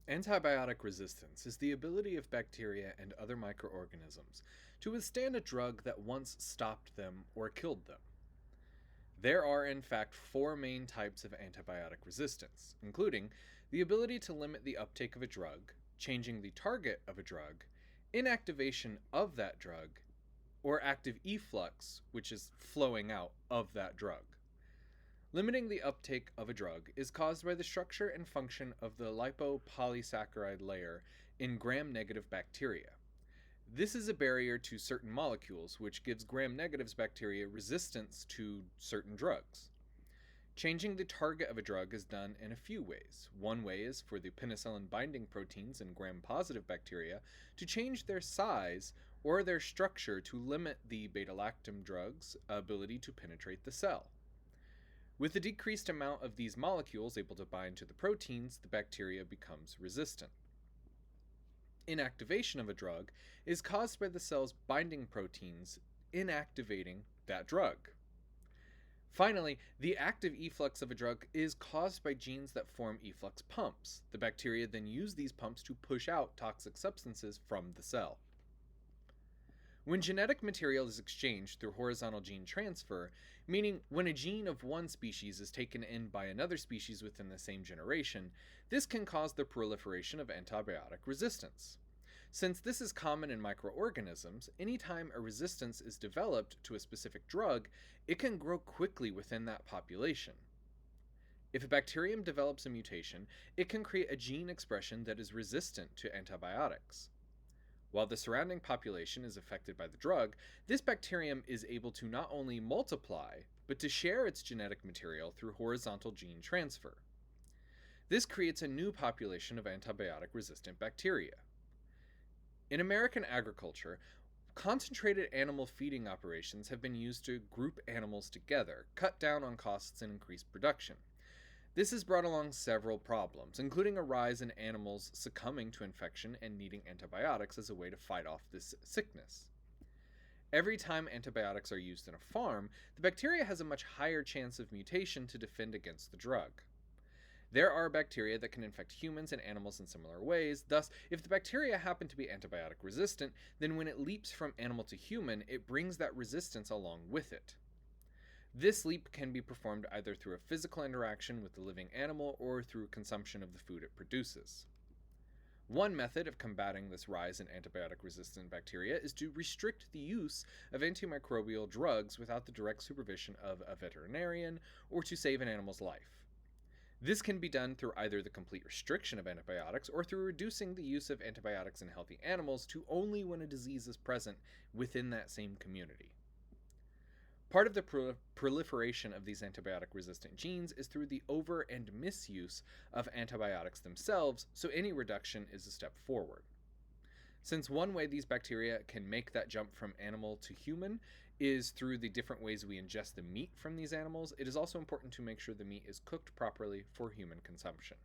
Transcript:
Antibiotic resistance is the ability of bacteria and other microorganisms to withstand a drug that once stopped them or killed them. There are, in fact, four main types of antibiotic resistance, including the ability to limit the uptake of a drug, changing the target of a drug, inactivation of that drug, or active efflux, which is flowing out of that drug. Limiting the uptake of a drug is caused by the structure and function of the lipopolysaccharide layer in gram negative bacteria. This is a barrier to certain molecules, which gives gram negatives bacteria resistance to certain drugs. Changing the target of a drug is done in a few ways. One way is for the penicillin binding proteins in gram positive bacteria to change their size or their structure to limit the beta lactam drug's ability to penetrate the cell. With the decreased amount of these molecules able to bind to the proteins, the bacteria becomes resistant. Inactivation of a drug is caused by the cell's binding proteins inactivating that drug. Finally, the active efflux of a drug is caused by genes that form efflux pumps. The bacteria then use these pumps to push out toxic substances from the cell. When genetic material is exchanged through horizontal gene transfer, meaning when a gene of one species is taken in by another species within the same generation, this can cause the proliferation of antibiotic resistance. Since this is common in microorganisms, anytime a resistance is developed to a specific drug, it can grow quickly within that population. If a bacterium develops a mutation, it can create a gene expression that is resistant to antibiotics. While the surrounding population is affected by the drug, this bacterium is able to not only multiply, but to share its genetic material through horizontal gene transfer. This creates a new population of antibiotic resistant bacteria. In American agriculture, concentrated animal feeding operations have been used to group animals together, cut down on costs, and increase production. This has brought along several problems, including a rise in animals succumbing to infection and needing antibiotics as a way to fight off this sickness. Every time antibiotics are used in a farm, the bacteria has a much higher chance of mutation to defend against the drug. There are bacteria that can infect humans and animals in similar ways, thus, if the bacteria happen to be antibiotic resistant, then when it leaps from animal to human, it brings that resistance along with it. This leap can be performed either through a physical interaction with the living animal or through consumption of the food it produces. One method of combating this rise in antibiotic resistant bacteria is to restrict the use of antimicrobial drugs without the direct supervision of a veterinarian or to save an animal's life. This can be done through either the complete restriction of antibiotics or through reducing the use of antibiotics in healthy animals to only when a disease is present within that same community. Part of the proliferation of these antibiotic resistant genes is through the over and misuse of antibiotics themselves, so any reduction is a step forward. Since one way these bacteria can make that jump from animal to human is through the different ways we ingest the meat from these animals, it is also important to make sure the meat is cooked properly for human consumption.